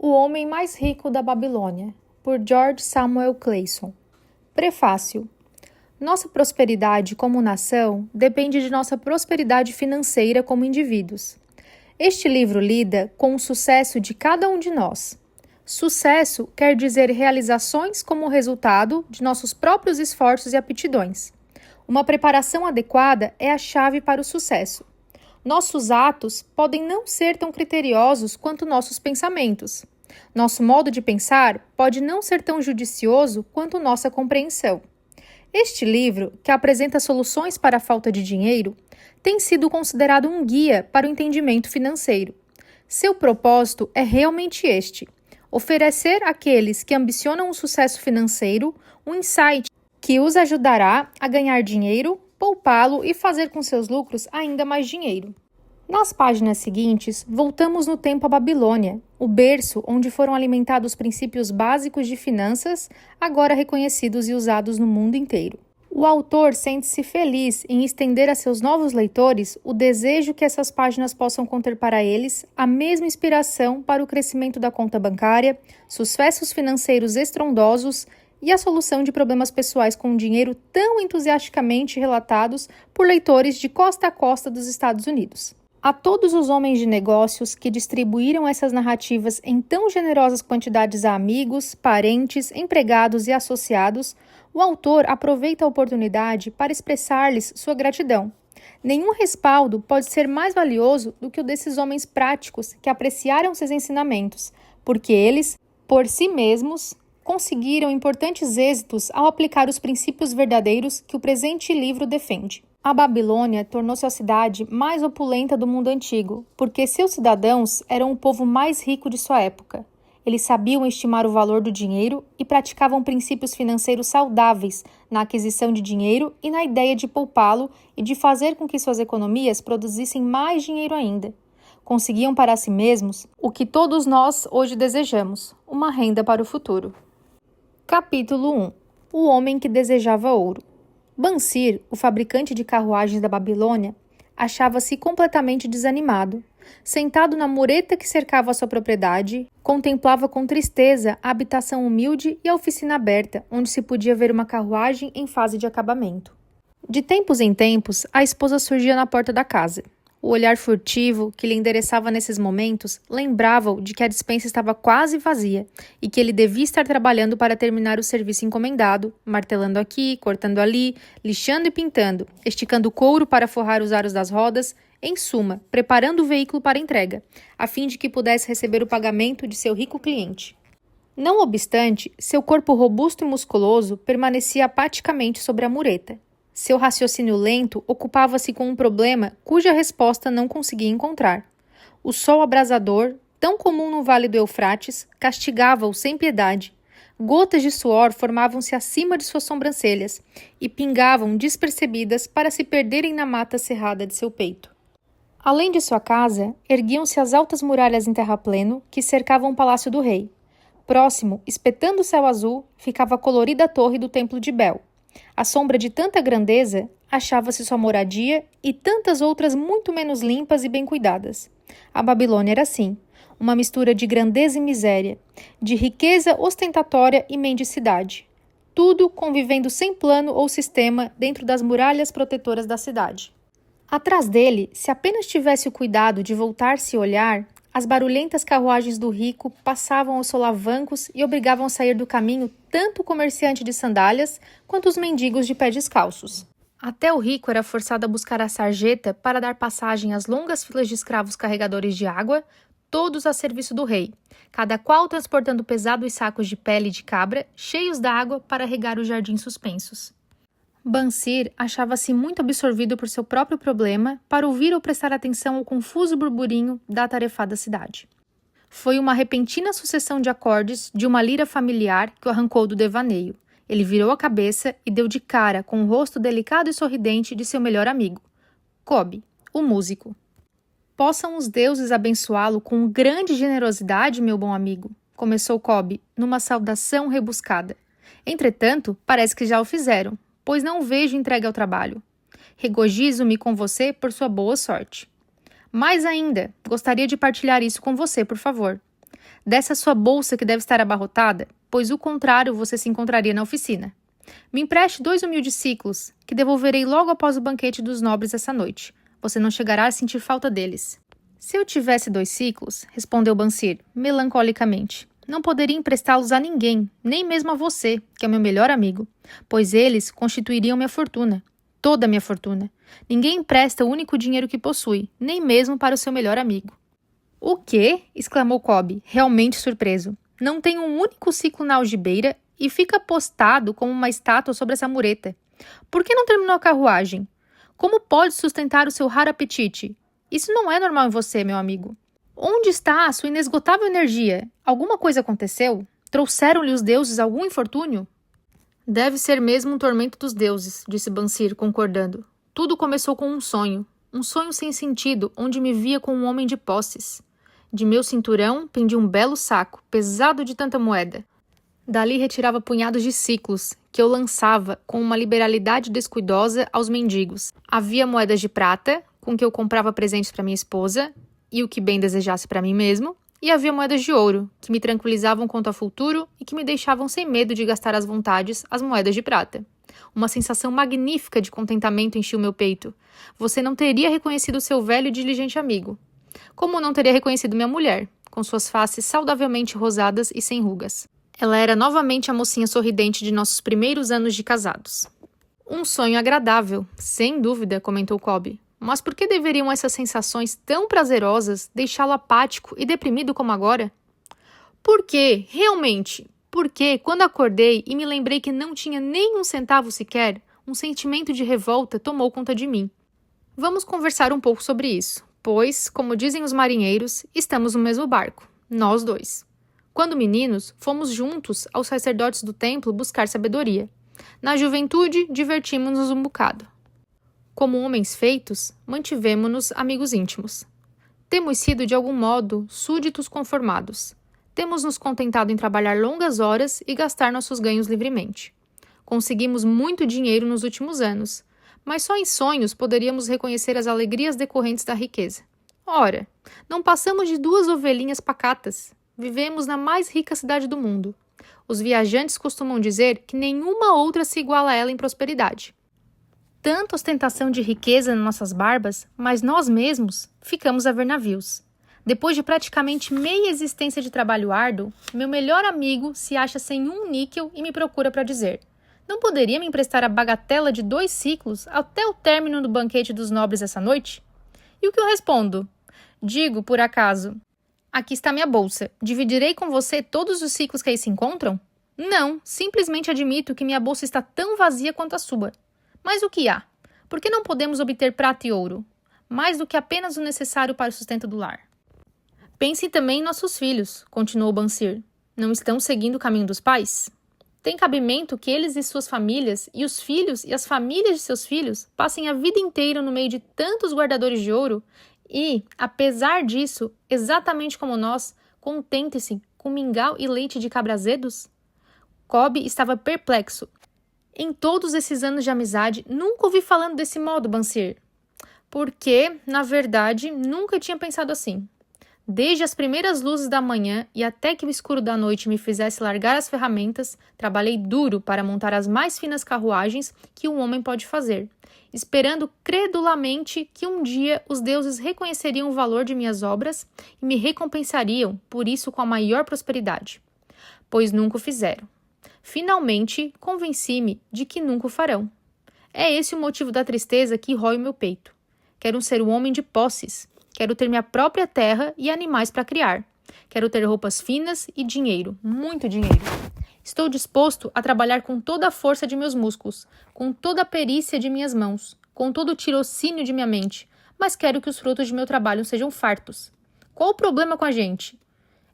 O Homem Mais Rico da Babilônia, por George Samuel Clayson. Prefácio. Nossa prosperidade como nação depende de nossa prosperidade financeira como indivíduos. Este livro lida com o sucesso de cada um de nós. Sucesso quer dizer realizações como resultado de nossos próprios esforços e aptidões. Uma preparação adequada é a chave para o sucesso. Nossos atos podem não ser tão criteriosos quanto nossos pensamentos. Nosso modo de pensar pode não ser tão judicioso quanto nossa compreensão. Este livro, que apresenta soluções para a falta de dinheiro, tem sido considerado um guia para o entendimento financeiro. Seu propósito é realmente este: oferecer àqueles que ambicionam o sucesso financeiro um insight que os ajudará a ganhar dinheiro, poupá-lo e fazer com seus lucros ainda mais dinheiro. Nas páginas seguintes, voltamos no tempo à Babilônia, o berço onde foram alimentados princípios básicos de finanças, agora reconhecidos e usados no mundo inteiro. O autor sente-se feliz em estender a seus novos leitores o desejo que essas páginas possam conter para eles a mesma inspiração para o crescimento da conta bancária, sucessos financeiros estrondosos e a solução de problemas pessoais com dinheiro tão entusiasticamente relatados por leitores de costa a costa dos Estados Unidos. A todos os homens de negócios que distribuíram essas narrativas em tão generosas quantidades a amigos, parentes, empregados e associados, o autor aproveita a oportunidade para expressar-lhes sua gratidão. Nenhum respaldo pode ser mais valioso do que o desses homens práticos que apreciaram seus ensinamentos, porque eles, por si mesmos, conseguiram importantes êxitos ao aplicar os princípios verdadeiros que o presente livro defende. A Babilônia tornou-se a cidade mais opulenta do mundo antigo, porque seus cidadãos eram o povo mais rico de sua época. Eles sabiam estimar o valor do dinheiro e praticavam princípios financeiros saudáveis na aquisição de dinheiro e na ideia de poupá-lo e de fazer com que suas economias produzissem mais dinheiro ainda. Conseguiam para si mesmos o que todos nós hoje desejamos: uma renda para o futuro. Capítulo 1. O homem que desejava ouro. Bansir, o fabricante de carruagens da Babilônia, achava-se completamente desanimado. Sentado na mureta que cercava sua propriedade, contemplava com tristeza a habitação humilde e a oficina aberta, onde se podia ver uma carruagem em fase de acabamento. De tempos em tempos, a esposa surgia na porta da casa. O olhar furtivo que lhe endereçava nesses momentos lembrava-o de que a despensa estava quase vazia e que ele devia estar trabalhando para terminar o serviço encomendado, martelando aqui, cortando ali, lixando e pintando, esticando o couro para forrar os aros das rodas, em suma, preparando o veículo para entrega, a fim de que pudesse receber o pagamento de seu rico cliente. Não obstante, seu corpo robusto e musculoso permanecia apaticamente sobre a mureta. Seu raciocínio lento ocupava-se com um problema cuja resposta não conseguia encontrar. O sol abrasador, tão comum no vale do Eufrates, castigava-o sem piedade. Gotas de suor formavam-se acima de suas sobrancelhas e pingavam despercebidas para se perderem na mata cerrada de seu peito. Além de sua casa, erguiam-se as altas muralhas em terrapleno que cercavam o palácio do rei. Próximo, espetando o céu azul, ficava a colorida torre do templo de Bel. À sombra de tanta grandeza, achava-se sua moradia e tantas outras muito menos limpas e bem cuidadas. A Babilônia era assim, uma mistura de grandeza e miséria, de riqueza ostentatória e mendicidade. Tudo convivendo sem plano ou sistema dentro das muralhas protetoras da cidade. Atrás dele, se apenas tivesse o cuidado de voltar-se e olhar, as barulhentas carruagens do rico passavam aos solavancos e obrigavam a sair do caminho tanto o comerciante de sandálias quanto os mendigos de pés descalços. Até o rico era forçado a buscar a sarjeta para dar passagem às longas filas de escravos carregadores de água, todos a serviço do rei, cada qual transportando pesados sacos de pele de cabra cheios d'água para regar os jardins suspensos. Bansir achava-se muito absorvido por seu próprio problema para ouvir ou prestar atenção ao confuso burburinho da atarefada cidade. Foi uma repentina sucessão de acordes de uma lira familiar que o arrancou do devaneio. Ele virou a cabeça e deu de cara com o rosto delicado e sorridente de seu melhor amigo, Cobb, o músico. Possam os deuses abençoá-lo com grande generosidade, meu bom amigo, começou Cobb, numa saudação rebuscada. Entretanto, parece que já o fizeram, pois não o vejo entregue ao trabalho. Regozijo-me com você por sua boa sorte. Mais ainda, gostaria de partilhar isso com você, por favor. Dessa sua bolsa que deve estar abarrotada, pois o contrário você se encontraria na oficina. Me empreste 2 humildes ciclos, que devolverei logo após o banquete dos nobres essa noite. Você não chegará a sentir falta deles. Se eu tivesse 2 ciclos, respondeu Bansir, melancolicamente, não poderia emprestá-los a ninguém, nem mesmo a você, que é meu melhor amigo, pois eles constituiriam minha fortuna, toda a minha fortuna. Ninguém empresta o único dinheiro que possui, nem mesmo para o seu melhor amigo. O quê? Exclamou Cobb, realmente surpreso. Não tem um único ciclo na algibeira e fica postado como uma estátua sobre essa mureta. Por que não terminou a carruagem? Como pode sustentar o seu raro apetite? Isso não é normal em você, meu amigo. Onde está a sua inesgotável energia? Alguma coisa aconteceu? Trouxeram-lhe os deuses algum infortúnio? Deve ser mesmo um tormento dos deuses, disse Bansir, concordando. Tudo começou com um sonho sem sentido, onde me via com um homem de posses. De meu cinturão pendia um belo saco, pesado de tanta moeda. Dali retirava punhados de ciclos, que eu lançava com uma liberalidade descuidosa aos mendigos. Havia moedas de prata, com que eu comprava presentes para minha esposa, e o que bem desejasse para mim mesmo, e havia moedas de ouro, que me tranquilizavam quanto ao futuro e que me deixavam sem medo de gastar às vontades as moedas de prata. Uma sensação magnífica de contentamento enchia o meu peito. Você não teria reconhecido seu velho e diligente amigo. Como não teria reconhecido minha mulher, com suas faces saudavelmente rosadas e sem rugas. Ela era novamente a mocinha sorridente de nossos primeiros anos de casados. Um sonho agradável, sem dúvida, comentou Cobb. Mas por que deveriam essas sensações tão prazerosas deixá-lo apático e deprimido como agora? Por quê? Realmente? Porque, quando acordei e me lembrei que não tinha nem um centavo sequer, um sentimento de revolta tomou conta de mim. Vamos conversar um pouco sobre isso, pois, como dizem os marinheiros, estamos no mesmo barco, nós dois. Quando meninos, fomos juntos aos sacerdotes do templo buscar sabedoria. Na juventude, divertimos-nos um bocado. Como homens feitos, mantivemo-nos amigos íntimos. Temos sido, de algum modo, súditos conformados. Temos nos contentado em trabalhar longas horas e gastar nossos ganhos livremente. Conseguimos muito dinheiro nos últimos anos, mas só em sonhos poderíamos reconhecer as alegrias decorrentes da riqueza. Ora, não passamos de 2 ovelhinhas pacatas. Vivemos na mais rica cidade do mundo. Os viajantes costumam dizer que nenhuma outra se iguala a ela em prosperidade. Tanta ostentação de riqueza nas nossas barbas, mas nós mesmos ficamos a ver navios. Depois de praticamente meia existência de trabalho árduo, meu melhor amigo se acha sem um níquel e me procura para dizer: não poderia me emprestar a bagatela de 2 ciclos até o término do banquete dos nobres essa noite? E o que eu respondo? Digo, por acaso: aqui está minha bolsa, dividirei com você todos os ciclos que aí se encontram? Não, simplesmente admito que minha bolsa está tão vazia quanto a sua. Mas o que há? Por que não podemos obter prata e ouro? Mais do que apenas o necessário para o sustento do lar. Pense também em nossos filhos, continuou Bansir. Não estão seguindo o caminho dos pais? Tem cabimento que eles e suas famílias, e os filhos e as famílias de seus filhos, passem a vida inteira no meio de tantos guardadores de ouro e, apesar disso, exatamente como nós, contentem-se com mingau e leite de cabra azedos? Cobb estava perplexo. Em todos esses anos de amizade, nunca ouvi falando desse modo, Bansir. Porque, na verdade, nunca tinha pensado assim. Desde as primeiras luzes da manhã e até que o escuro da noite me fizesse largar as ferramentas, trabalhei duro para montar as mais finas carruagens que um homem pode fazer, esperando credulamente que um dia os deuses reconheceriam o valor de minhas obras e me recompensariam por isso com a maior prosperidade. Pois nunca o fizeram. Finalmente, convenci-me de que nunca o farão. É esse o motivo da tristeza que rói o meu peito. Quero ser um homem de posses. Quero ter minha própria terra e animais para criar. Quero ter roupas finas e dinheiro, muito dinheiro. Estou disposto a trabalhar com toda a força de meus músculos, com toda a perícia de minhas mãos, com todo o tirocínio de minha mente, mas quero que os frutos de meu trabalho sejam fartos. Qual o problema com a gente?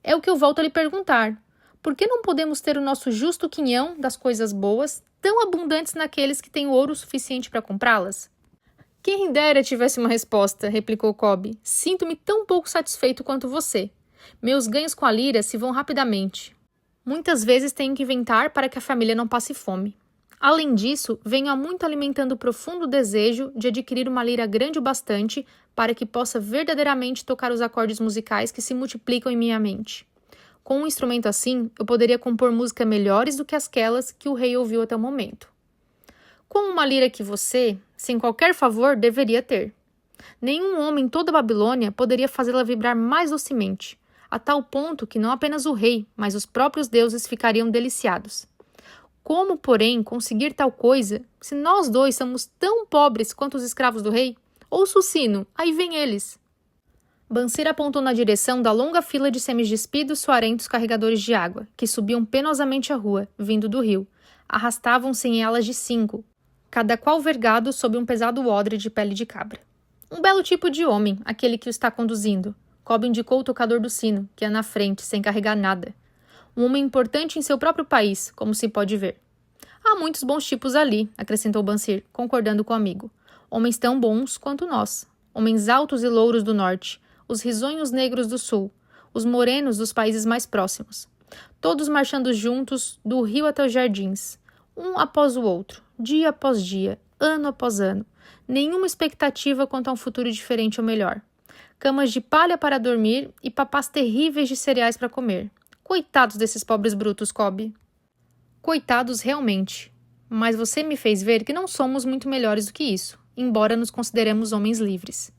É o que eu volto a lhe perguntar. Por que não podemos ter o nosso justo quinhão das coisas boas, tão abundantes naqueles que têm ouro suficiente para comprá-las? Quem dera tivesse uma resposta, replicou Cobb. Sinto-me tão pouco satisfeito quanto você. Meus ganhos com a lira se vão rapidamente. Muitas vezes tenho que inventar para que a família não passe fome. Além disso, venho há muito alimentando o profundo desejo de adquirir uma lira grande o bastante para que possa verdadeiramente tocar os acordes musicais que se multiplicam em minha mente. Com um instrumento assim, eu poderia compor músicas melhores do que aquelas que o rei ouviu até o momento. Com uma lira que você, sem qualquer favor, deveria ter. Nenhum homem em toda a Babilônia poderia fazê-la vibrar mais docemente, a tal ponto que não apenas o rei, mas os próprios deuses ficariam deliciados. Como, porém, conseguir tal coisa se nós dois somos tão pobres quanto os escravos do rei? Ouça o sino, aí vem eles. Bansir apontou na direção da longa fila de semidespidos suarentos carregadores de água, que subiam penosamente a rua, vindo do rio. Arrastavam-se em elas de 5, cada qual vergado sob um pesado odre de pele de cabra. Um belo tipo de homem, aquele que o está conduzindo. Cobb indicou o tocador do sino, que ia na frente, sem carregar nada. Um homem importante em seu próprio país, como se pode ver. Há muitos bons tipos ali, acrescentou Bansir, concordando com o amigo. Homens tão bons quanto nós. Homens altos e louros do norte, os risonhos negros do sul, os morenos dos países mais próximos. Todos marchando juntos, do rio até os jardins, um após o outro, dia após dia, ano após ano. Nenhuma expectativa quanto a um futuro diferente ou melhor. Camas de palha para dormir e papás terríveis de cereais para comer. Coitados desses pobres brutos, Cobb. Coitados realmente. Mas você me fez ver que não somos muito melhores do que isso, embora nos consideremos homens livres.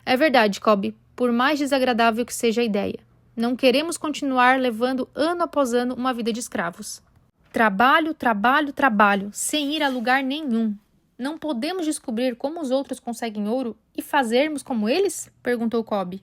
É verdade, Cobb, por mais desagradável que seja a ideia. Não queremos continuar levando ano após ano uma vida de escravos. Trabalho, trabalho, trabalho, sem ir a lugar nenhum. Não podemos descobrir como os outros conseguem ouro e fazermos como eles? Perguntou Cobb.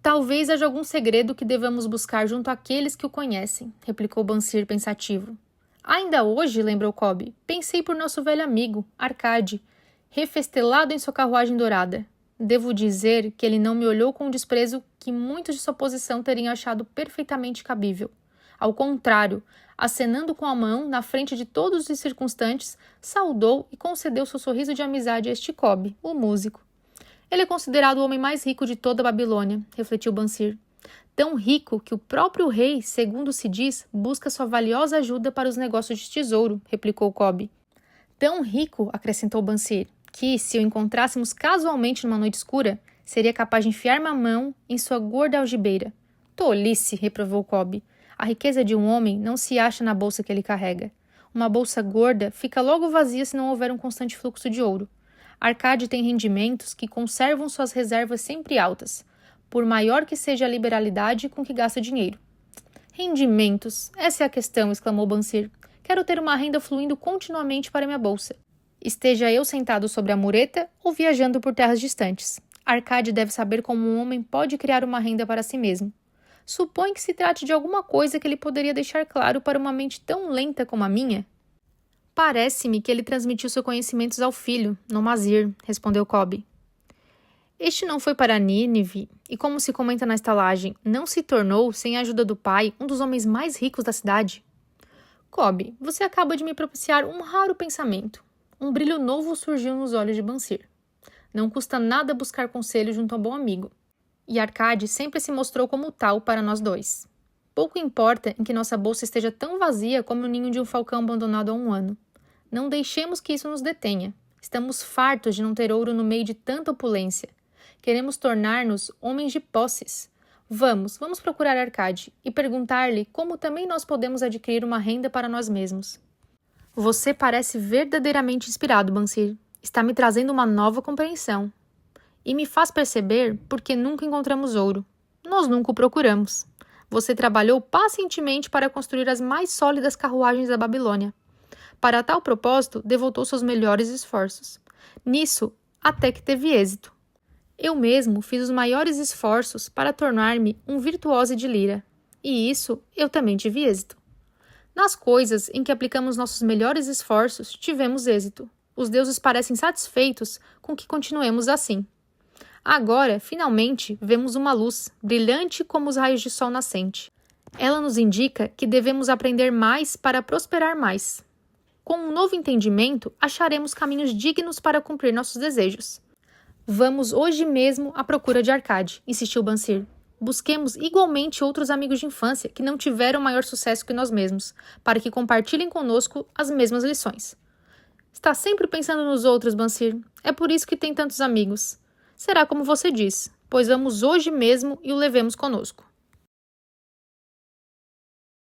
Talvez haja algum segredo que devamos buscar junto àqueles que o conhecem, replicou Bansir pensativo. Ainda hoje, lembrou Cobb, pensei por nosso velho amigo, Arcade, refestelado em sua carruagem dourada. Devo dizer que ele não me olhou com o desprezo que muitos de sua posição teriam achado perfeitamente cabível. Ao contrário, acenando com a mão na frente de todos os circunstantes, saudou e concedeu seu sorriso de amizade a este Cobb, o músico. Ele é considerado o homem mais rico de toda a Babilônia, refletiu Bansir. Tão rico que o próprio rei, segundo se diz, busca sua valiosa ajuda para os negócios de tesouro, replicou Cobb. Tão rico, acrescentou Bansir, que, se o encontrássemos casualmente numa noite escura, seria capaz de enfiar uma mão em sua gorda algibeira. Tolice, reprovou Cobb. A riqueza de um homem não se acha na bolsa que ele carrega. Uma bolsa gorda fica logo vazia se não houver um constante fluxo de ouro. Arcade tem rendimentos que conservam suas reservas sempre altas, por maior que seja a liberalidade com que gasta dinheiro. Rendimentos, essa é a questão, exclamou Bansir. Quero ter uma renda fluindo continuamente para minha bolsa. Esteja eu sentado sobre a mureta ou viajando por terras distantes. Arcade deve saber como um homem pode criar uma renda para si mesmo. Supõe que se trate de alguma coisa que ele poderia deixar claro para uma mente tão lenta como a minha? Parece-me que ele transmitiu seus conhecimentos ao filho, Nomazir, respondeu Cobb. Este não foi para Nínive e, como se comenta na estalagem, não se tornou, sem a ajuda do pai, um dos homens mais ricos da cidade? Cobb, você acaba de me propiciar um raro pensamento. Um brilho novo surgiu nos olhos de Bansir. Não custa nada buscar conselho junto a um bom amigo. E Arcade sempre se mostrou como tal para nós dois. Pouco importa em que nossa bolsa esteja tão vazia como o ninho de um falcão abandonado há um ano. Não deixemos que isso nos detenha. Estamos fartos de não ter ouro no meio de tanta opulência. Queremos tornar-nos homens de posses. Vamos procurar Arcade e perguntar-lhe como também nós podemos adquirir uma renda para nós mesmos. Você parece verdadeiramente inspirado, Bansir. Está me trazendo uma nova compreensão. E me faz perceber porque nunca encontramos ouro. Nós nunca o procuramos. Você trabalhou pacientemente para construir as mais sólidas carruagens da Babilônia. Para tal propósito, devotou seus melhores esforços. Nisso, até que teve êxito. Eu mesmo fiz os maiores esforços para tornar-me um virtuoso de lira. E isso eu também tive êxito. Nas coisas em que aplicamos nossos melhores esforços, tivemos êxito. Os deuses parecem satisfeitos com que continuemos assim. Agora, finalmente, vemos uma luz, brilhante como os raios de sol nascente. Ela nos indica que devemos aprender mais para prosperar mais. Com um novo entendimento, acharemos caminhos dignos para cumprir nossos desejos. Vamos hoje mesmo à procura de Arcade, insistiu Bansir. Busquemos igualmente outros amigos de infância que não tiveram maior sucesso que nós mesmos, para que compartilhem conosco as mesmas lições. Está sempre pensando nos outros, Bansir. É por isso que tem tantos amigos. Será como você diz, pois vamos hoje mesmo e o levemos conosco.